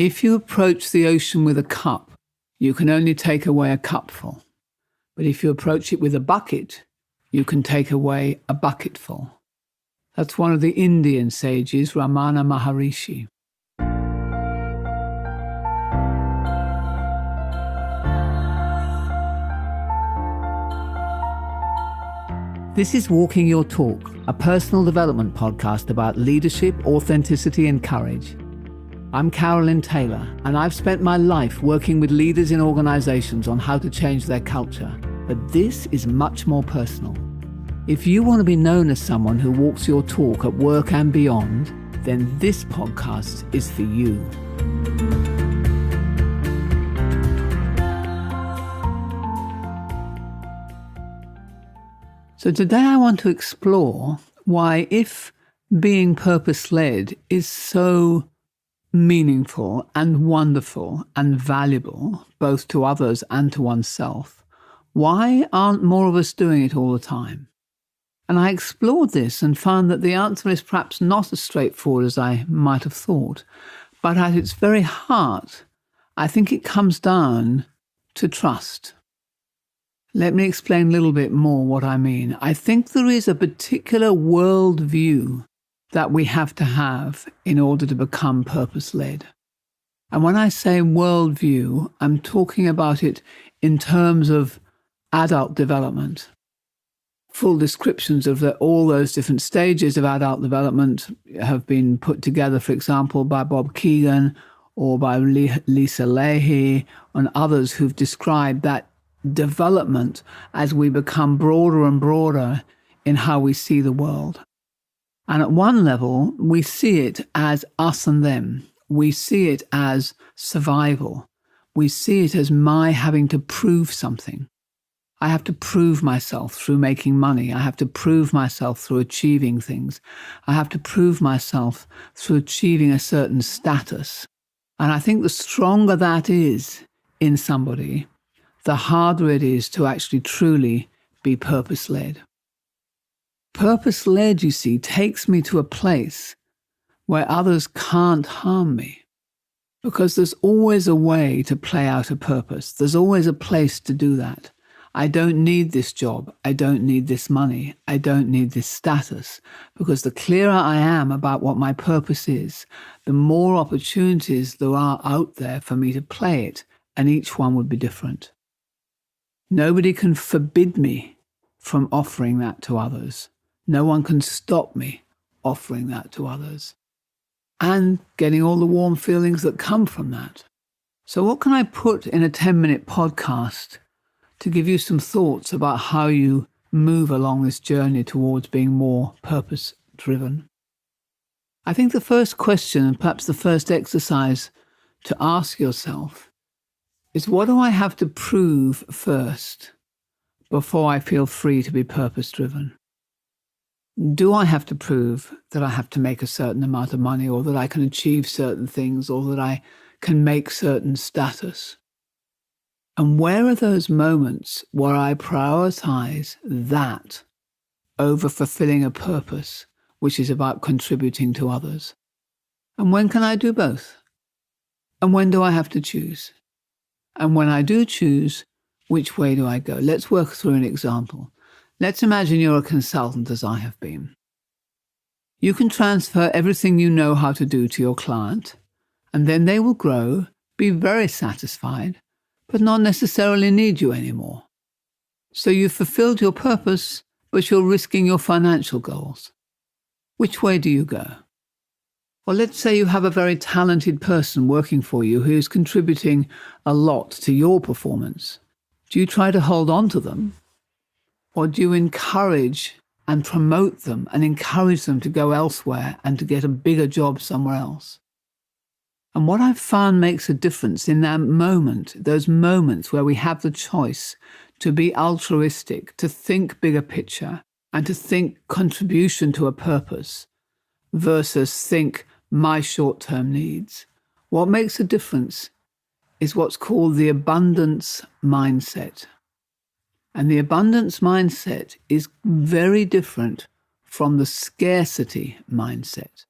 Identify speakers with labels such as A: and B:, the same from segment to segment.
A: If you approach the ocean with a cup, you can only take away a cupful. But if you approach it with a bucket, you can take away a bucketful. That's one of the Indian sages, Ramana Maharishi. This is Walking Your Talk, a personal development podcast about leadership, authenticity, and courage. I'm Carolyn Taylor, and I've spent my life working with leaders in organizations on how to change their culture. But this is much more personal. If you want to be known as someone who walks your talk at work and beyond, then this podcast is for you. So today I want to explore why, if being purpose-led is so meaningful and wonderful and valuable, both to others and to oneself, why aren't more of us doing it all the time? And I explored this and found that the answer is perhaps not as straightforward as I might have thought, but at its very heart, I think it comes down to trust. Let me explain a little bit more what I mean. I think there is a particular worldview that we have to have in order to become purpose-led. And when I say worldview, I'm talking about it in terms of adult development. Full descriptions of all those different stages of adult development have been put together, for example, by Bob Keegan or by Lisa Leahy and others who've described that development as we become broader and broader in how we see the world. And at one level, we see it as us and them. We see it as survival. We see it as my having to prove something. I have to prove myself through making money. I have to prove myself through achieving things. I have to prove myself through achieving a certain status. And I think the stronger that is in somebody, the harder it is to actually truly be purpose-led. Purpose-led, you see, takes me to a place where others can't harm me, because there's always a way to play out a purpose. There's always a place to do that. I don't need this job. I don't need this money. I don't need this status, because the clearer I am about what my purpose is, the more opportunities there are out there for me to play it, and each one would be different. Nobody can forbid me from offering that to others. No one can stop me offering that to others and getting all the warm feelings that come from that. So what can I put in a 10-minute podcast to give you some thoughts about how you move along this journey towards being more purpose-driven? I think the first question, and perhaps the first exercise to ask yourself, is what do I have to prove first before I feel free to be purpose-driven? Do I have to prove that I have to make a certain amount of money, or that I can achieve certain things, or that I can make certain status? And where are those moments where I prioritize that over fulfilling a purpose, which is about contributing to others? And when can I do both? And when do I have to choose? And when I do choose, which way do I go? Let's work through an example. Let's imagine you're a consultant, as I have been. You can transfer everything you know how to do to your client, and then they will grow, be very satisfied, but not necessarily need you anymore. So you've fulfilled your purpose, but you're risking your financial goals. Which way do you go? Well, let's say you have a very talented person working for you who is contributing a lot to your performance. Do you try to hold on to them? Or do you encourage and promote them and encourage them to go elsewhere and to get a bigger job somewhere else? And what I've found makes a difference in that moment, those moments where we have the choice to be altruistic, to think bigger picture, and to think contribution to a purpose versus think my short-term needs. What makes a difference is what's called the abundance mindset. And the abundance mindset is very different from the scarcity mindset.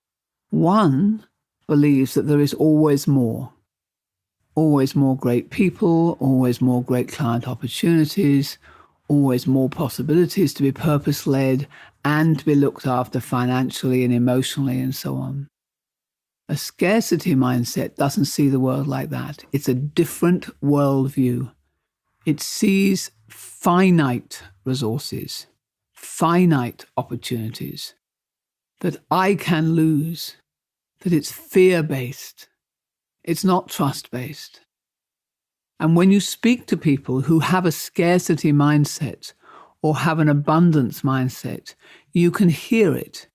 A: One believes that there is always more. always more great people, always more great client opportunities, always more possibilities to be purpose-led and to be looked after financially and emotionally and so on. A scarcity mindset doesn't see the world like that. It's a different worldview. It sees finite resources, finite opportunities that I can lose, that it's fear-based. It's not trust-based. And when you speak to people who have a scarcity mindset or have an abundance mindset, you can hear it.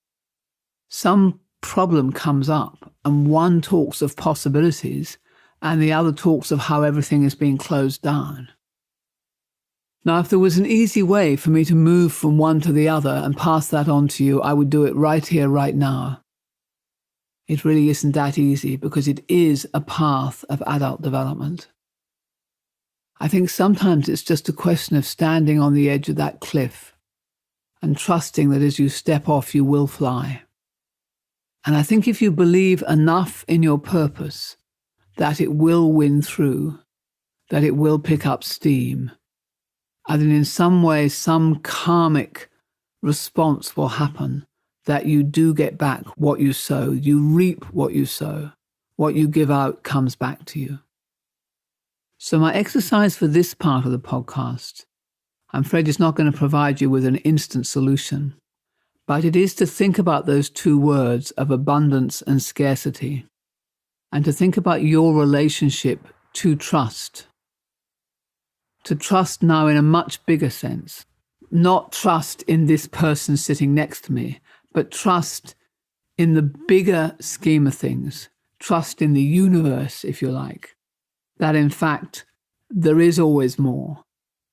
A: Some problem comes up and one talks of possibilities and the other talks of how everything is being closed down. Now, if there was an easy way for me to move from one to the other and pass that on to you, I would do it right here, right now. It really isn't that easy because it is a path of adult development. I think sometimes it's just a question of standing on the edge of that cliff and trusting that as you step off, you will fly. And I think if you believe enough in your purpose, that it will win through, that it will pick up steam, and then in some way, some karmic response will happen, that you do get back what you sow, you reap what you sow, what you give out comes back to you. So my exercise for this part of the podcast, I'm afraid it's not going to provide you with an instant solution, but it is to think about those two words of abundance and scarcity, and to think about your relationship to trust. To trust now in a much bigger sense, not trust in this person sitting next to me, but trust in the bigger scheme of things, trust in the universe, if you like, that in fact, there is always more.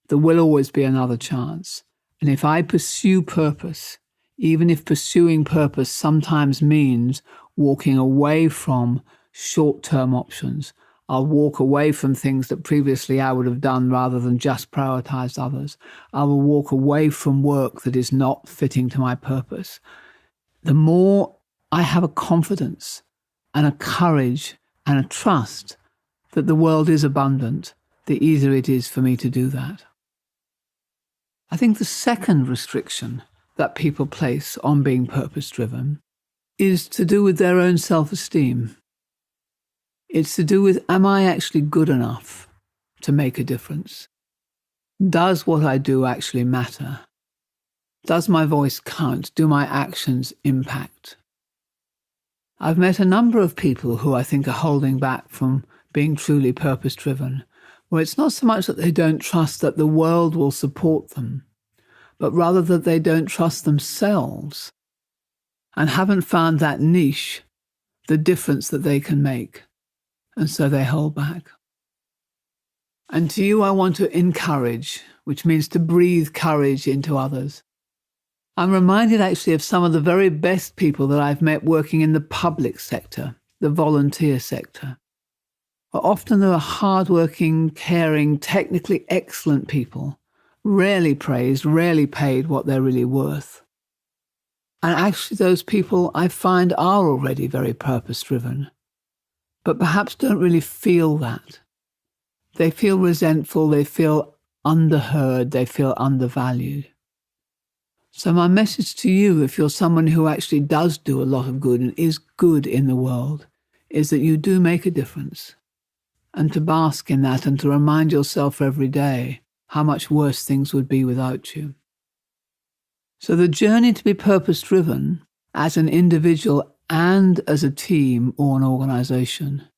A: There will always be another chance. And if I pursue purpose, even if pursuing purpose sometimes means walking away from short-term options, I'll walk away from things that previously I would have done rather than just prioritized others. I will walk away from work that is not fitting to my purpose. The more I have a confidence and a courage and a trust that the world is abundant, the easier it is for me to do that. I think the second restriction that people place on being purpose-driven is to do with their own self-esteem. It's to do with, am I actually good enough to make a difference? Does what I do actually matter? Does my voice count? Do my actions impact? I've met a number of people who I think are holding back from being truly purpose-driven, where it's not so much that they don't trust that the world will support them, but rather that they don't trust themselves and haven't found that niche, the difference that they can make. And so they hold back. And to you, I want to encourage, which means to breathe courage into others. I'm reminded actually of some of the very best people that I've met working in the public sector, the volunteer sector. Often there are hardworking, caring, technically excellent people, rarely praised, rarely paid what they're really worth. And actually those people I find are already very purpose-driven, but perhaps don't really feel that. They feel resentful, they feel underheard, they feel undervalued. So my message to you, if you're someone who actually does do a lot of good and is good in the world, is that you do make a difference. And to bask in that and to remind yourself every day how much worse things would be without you. So the journey to be purpose-driven as an individual and as a team or an organization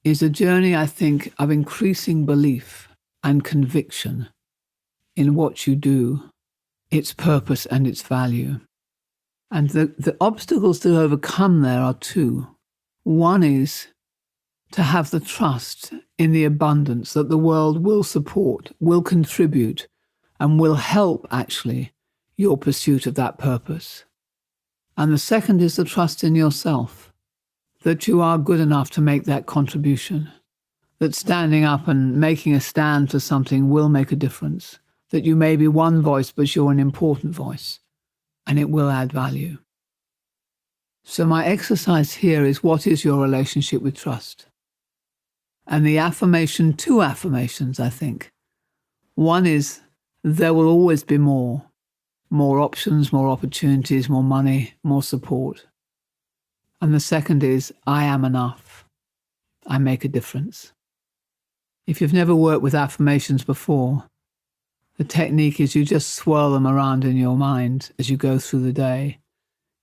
A: is a journey, I think, of increasing belief and conviction in what you do, its purpose and its value. And the obstacles to overcome there are two. One is to have the trust in the abundance that the world will support, will contribute, and will help, actually, your pursuit of that purpose. And the second is the trust in yourself, that you are good enough to make that contribution, that standing up and making a stand for something will make a difference, that you may be one voice, but you're an important voice, and it will add value. So my exercise here is, what is your relationship with trust? and the affirmation, 2 affirmations, I think. One is, there will always be more options, more opportunities, more money, more support. And the second is, I am enough. I make a difference. If you've never worked with affirmations before, the technique is you just swirl them around in your mind as you go through the day.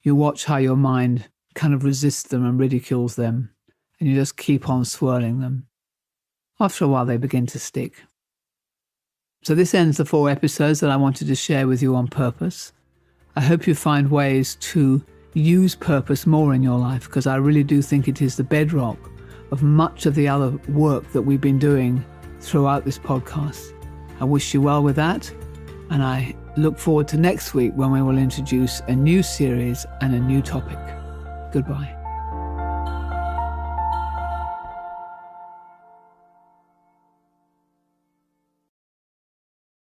A: You watch how your mind kind of resists them and ridicules them, and you just keep on swirling them. After a while, they begin to stick. So this ends the 4 episodes that I wanted to share with you on purpose. I hope you find ways to use purpose more in your life, because I really do think it is the bedrock of much of the other work that we've been doing throughout this podcast. I wish you well with that, and I look forward to next week when we will introduce a new series and a new topic. Goodbye.